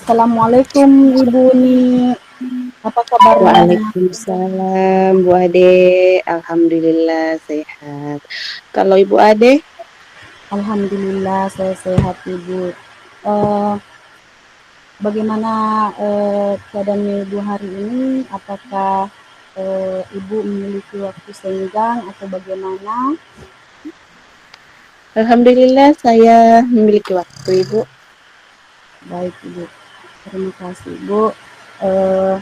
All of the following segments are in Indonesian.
Assalamualaikum Ibu Ni, apa kabarnya? Waalaikumsalam, Bu Ade. Alhamdulillah sehat. Kalau Ibu Ade, Alhamdulillah saya sehat Ibu. Eh, Bagaimana keadaan Ibu hari ini? Apakah Ibu memiliki waktu senggang atau bagaimana? Alhamdulillah saya memiliki waktu Ibu. Baik Ibu, terima kasih Ibu. Eh,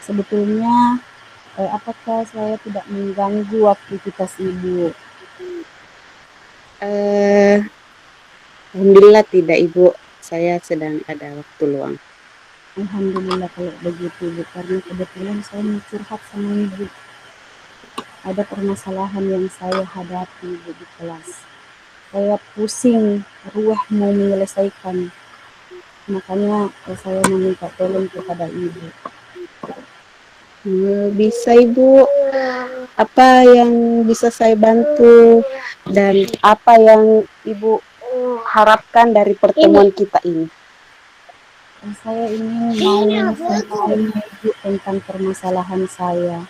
Sebetulnya apakah saya tidak mengganggu aktivitas Ibu? Eh, Alhamdulillah tidak Ibu. Saya sedang ada waktu luang. Alhamdulillah kalau begitu Ibu, karena kebetulan saya mau curhat sama Ibu. Ada permasalahan yang saya hadapi Ibu di kelas. Saya pusing, ruweh mau menyelesaikan. Makanya saya meminta tolong kepada Ibu. Bisa Ibu, apa yang bisa saya bantu dan apa yang Ibu harapkan dari pertemuan kita ini? Saya ingin mau sharing Ibu tentang permasalahan saya.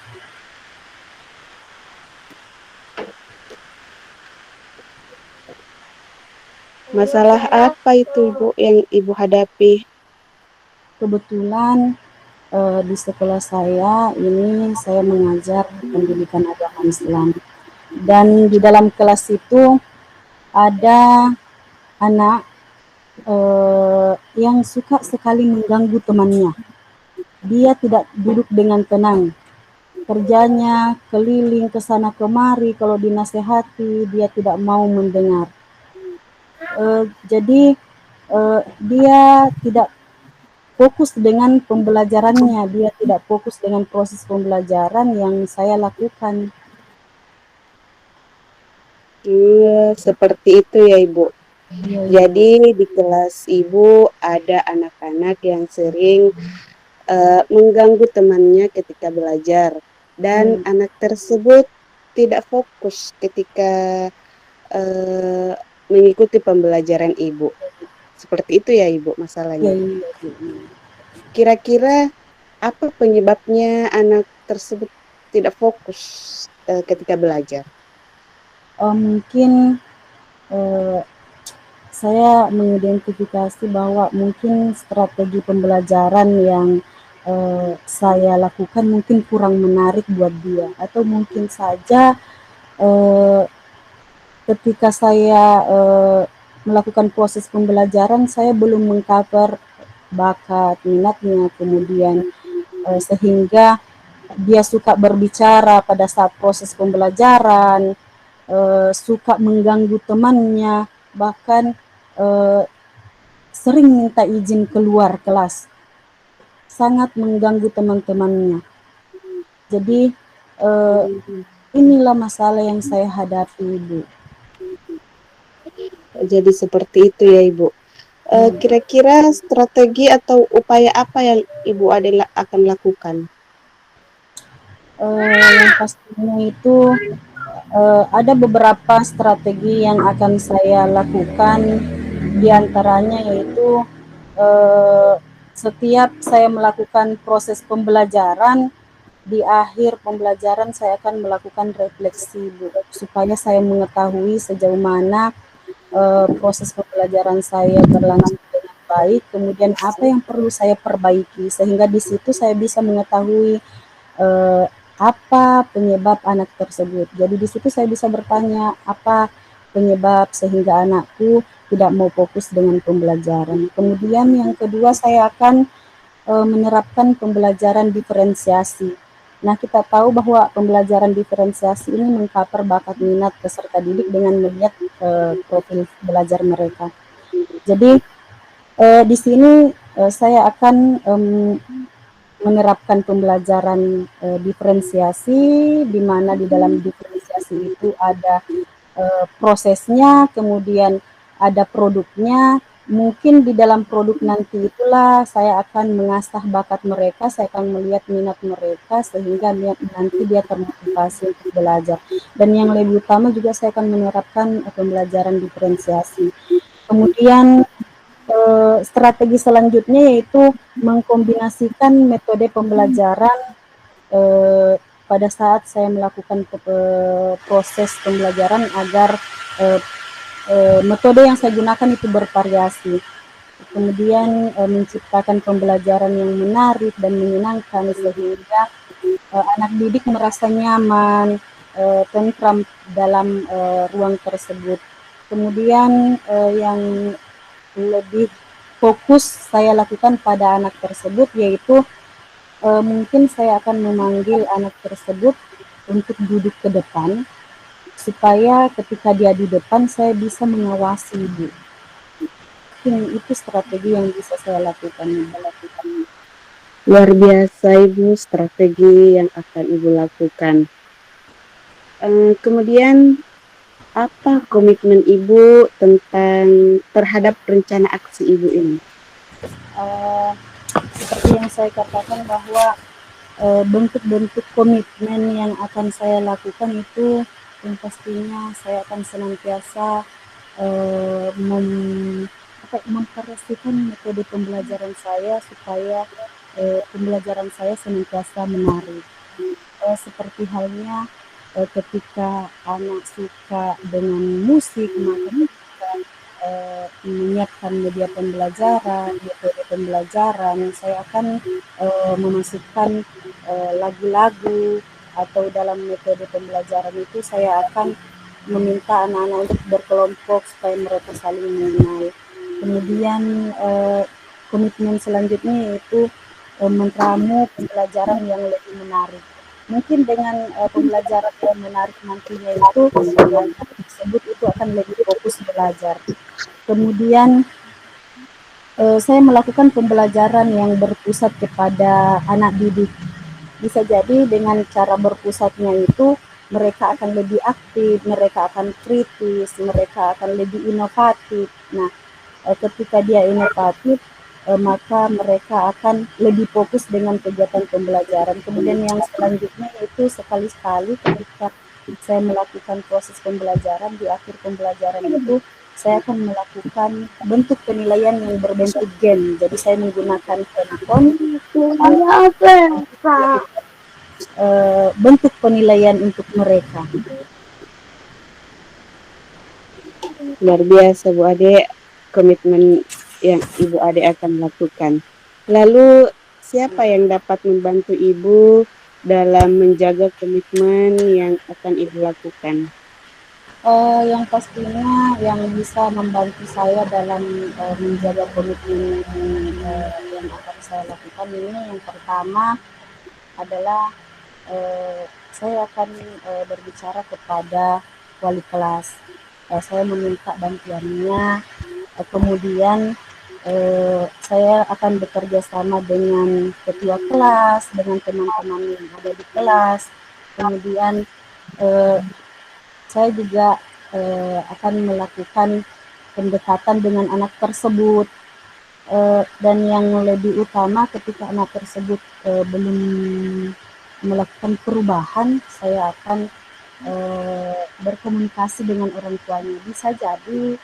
Masalah apa itu Ibu yang Ibu hadapi? Kebetulan di sekolah saya ini saya mengajar pendidikan agama Islam. Dan di dalam kelas itu ada anak yang suka sekali mengganggu temannya. Dia tidak duduk dengan tenang. Kerjanya keliling ke sana kemari, kalau dinasehati dia tidak mau mendengar. Jadi dia tidak fokus dengan pembelajarannya, dia tidak fokus dengan proses pembelajaran yang saya lakukan. Seperti itu ya Ibu. Iya, Ibu. Jadi di kelas Ibu ada anak-anak yang sering mengganggu temannya ketika belajar dan Iya, anak tersebut tidak fokus ketika eh, mengikuti pembelajaran Ibu. Seperti itu ya Ibu iya, masalahnya. iya, Ibu. Kira-kira apa penyebabnya anak tersebut tidak fokus ketika belajar? Mungkin eh, saya mengidentifikasi bahwa mungkin strategi pembelajaran yang saya lakukan mungkin kurang menarik buat dia, atau mungkin saja eh, ketika saya melakukan proses pembelajaran saya belum mengcover bakat minatnya, kemudian sehingga dia suka berbicara pada saat proses pembelajaran, suka mengganggu temannya, bahkan eh, sering minta izin keluar kelas, sangat mengganggu teman-temannya. Jadi eh, inilah masalah yang saya hadapi, Ibu. Jadi seperti itu ya Ibu. Ya, Kira-kira strategi atau upaya apa yang Ibu adalah akan lakukan? yang pastinya itu ada beberapa strategi yang akan saya lakukan, diantaranya yaitu eh, setiap saya melakukan proses pembelajaran, di akhir pembelajaran saya akan melakukan refleksi, Bu, supaya saya mengetahui sejauh mana proses pembelajaran saya berlangsung dengan baik, kemudian apa yang perlu saya perbaiki, sehingga di situ saya bisa mengetahui eh, apa penyebab anak tersebut. Jadi di situ saya bisa bertanya apa penyebab sehingga anakku tidak mau fokus dengan pembelajaran. Kemudian yang kedua saya akan menerapkan pembelajaran diferensiasi. Nah, kita tahu bahwa pembelajaran diferensiasi ini mengcover bakat minat peserta didik dengan melihat profil belajar mereka. Jadi di sini saya akan menerapkan pembelajaran diferensiasi, di mana di dalam diferensiasi itu ada prosesnya, kemudian ada produknya. Mungkin di dalam produk nanti itulah saya akan mengasah bakat mereka, saya akan melihat minat mereka sehingga nanti dia termotivasi untuk belajar. Dan yang lebih utama juga saya akan menerapkan pembelajaran diferensiasi. Kemudian strategi selanjutnya yaitu mengkombinasikan metode pembelajaran eh, pada saat saya melakukan proses pembelajaran agar eh, metode yang saya gunakan itu bervariasi. Kemudian menciptakan pembelajaran yang menarik dan menyenangkan sehingga anak didik merasa nyaman, tentram dalam ruang tersebut. Kemudian yang lebih fokus saya lakukan pada anak tersebut yaitu mungkin saya akan memanggil anak tersebut untuk duduk ke depan supaya ketika dia di depan saya bisa mengawasi Bu. Mungkin itu strategi yang bisa saya lakukan. Luar biasa Ibu strategi yang akan Ibu lakukan. Kemudian apa komitmen Ibu tentang terhadap rencana aksi Ibu ini? Seperti yang saya katakan bahwa bentuk-bentuk komitmen yang akan saya lakukan itu yang pastinya saya akan senantiasa memvariasikan metode pembelajaran saya supaya pembelajaran saya senantiasa menarik. Seperti halnya ketika anak suka dengan musik, maka kita menyiapkan media pembelajaran, metode pembelajaran, saya akan memasukkan lagu-lagu atau dalam metode pembelajaran itu saya akan meminta anak-anak untuk berkelompok supaya mereka saling mengenal. Kemudian komitmen selanjutnya yaitu meramu pembelajaran yang lebih menarik. Mungkin dengan pembelajaran yang menarik nantinya itu anak tersebut itu akan lebih fokus belajar. Kemudian saya melakukan pembelajaran yang berpusat kepada anak didik. Bisa jadi dengan cara berpusatnya itu mereka akan lebih aktif, mereka akan kritis, mereka akan lebih inovatif. Nah, ketika dia inovatif, maka mereka akan lebih fokus dengan kegiatan pembelajaran. Kemudian yang selanjutnya itu sekali-sekali ketika saya melakukan proses pembelajaran, di akhir pembelajaran itu saya akan melakukan bentuk penilaian yang berbentuk game. Jadi saya menggunakan handphone bentuk penilaian untuk mereka. Luar biasa Bu Ade komitmen yang Ibu Ade akan lakukan. Lalu siapa yang dapat membantu Ibu dalam menjaga komitmen yang akan Ibu lakukan? Yang pastinya yang bisa membantu saya dalam menjaga komitmen yang akan saya lakukan ini yang pertama adalah saya akan berbicara kepada wali kelas. Saya meminta bantuannya. Kemudian saya akan bekerja sama dengan ketua kelas, dengan teman-teman yang ada di kelas. Kemudian saya juga akan melakukan pendekatan dengan anak tersebut. Dan yang lebih utama ketika anak tersebut belum melakukan perubahan, saya akan berkomunikasi dengan orang tuanya. Bisa jadi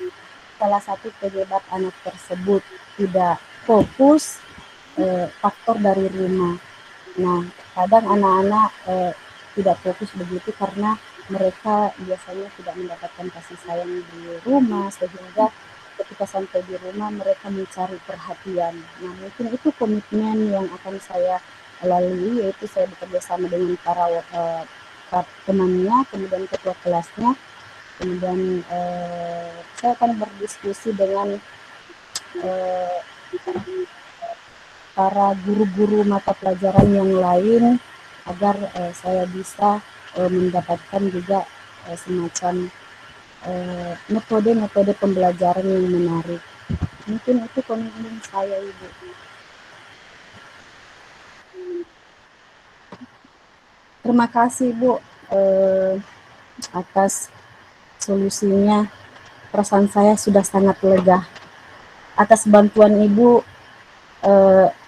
salah satu penyebab anak tersebut tidak fokus faktor dari rumah. Nah, kadang anak-anak tidak fokus begitu karena mereka biasanya tidak mendapatkan kasih sayang di rumah sehingga ketika sampai di rumah mereka mencari perhatian. Nah, mungkin itu komitmen yang akan saya lalui, yaitu saya bekerja sama dengan para temannya, kemudian ketua kelasnya, kemudian saya akan berdiskusi dengan para guru-guru mata pelajaran yang lain agar saya bisa mendapatkan juga semacam metode-metode pembelajaran yang menarik. Mungkin itu komitmen saya, Ibu. Terima kasih, Bu, atas solusinya. Perasaan saya sudah sangat lega. Atas bantuan Ibu,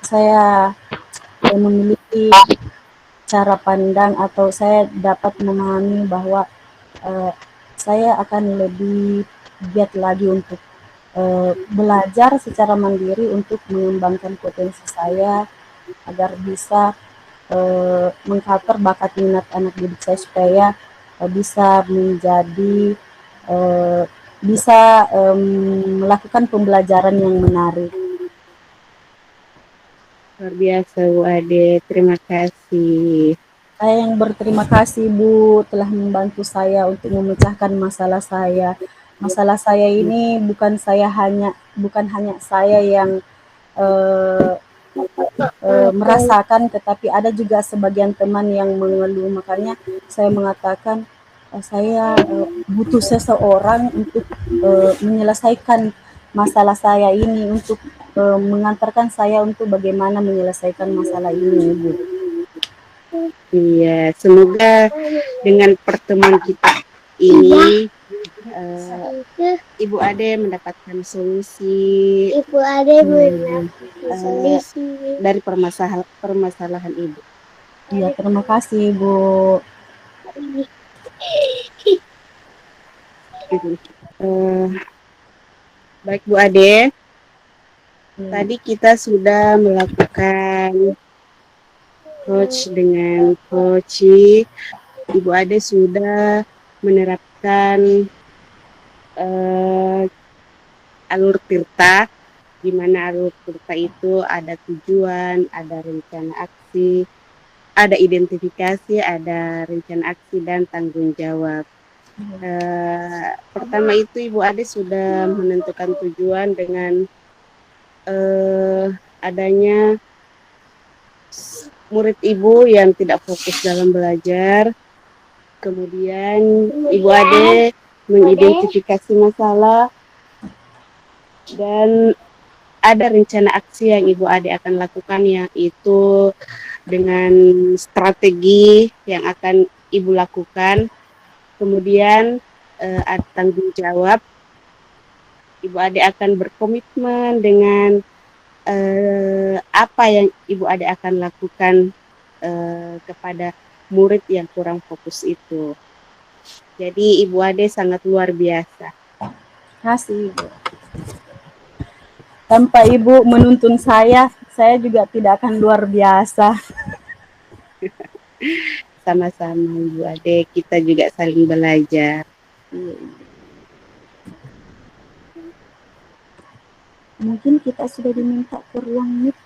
saya memiliki cara pandang atau saya dapat memahami bahwa saya akan lebih giat lagi untuk belajar secara mandiri untuk mengembangkan potensi saya agar bisa mengcover bakat minat anak didik saya supaya bisa menjadi eh, bisa melakukan pembelajaran yang menarik. Luar biasa Bu Ade, terima kasih. Saya yang berterima kasih Bu telah membantu saya untuk memecahkan masalah saya. Masalah saya ini bukan hanya saya yang eh, merasakan, tetapi ada juga sebagian teman yang mengeluh. Makanya saya mengatakan saya butuh seseorang untuk menyelesaikan masalah saya ini, untuk mengantarkan saya untuk bagaimana menyelesaikan masalah ini, Bu. Iya, semoga dengan pertemuan kita ini Ibu Ade mendapatkan solusi dari permasalahan Ibu. Iya, terima kasih, Bu. Baik Bu Ade, tadi kita sudah melakukan coach dengan coach. Ibu Ade sudah menerapkan alur tirta, di mana alur tirta itu ada tujuan, ada rencana aksi, ada identifikasi, ada rencana aksi dan tanggung jawab. Pertama itu Ibu Ade sudah menentukan tujuan dengan adanya murid Ibu yang tidak fokus dalam belajar. Kemudian Ibu Ade mengidentifikasi masalah dan ada rencana aksi yang Ibu Ade akan lakukan, yaitu dengan strategi yang akan Ibu lakukan. Kemudian ada tanggung jawab. Ibu Ade akan berkomitmen dengan apa yang Ibu Ade akan lakukan kepada murid yang kurang fokus itu. Jadi Ibu Ade sangat luar biasa. Terima kasih, Ibu. Tanpa Ibu menuntun saya juga tidak akan luar biasa. Sama-sama Ibu Ade, kita juga saling belajar. Mungkin kita sudah diminta ke ruang meet.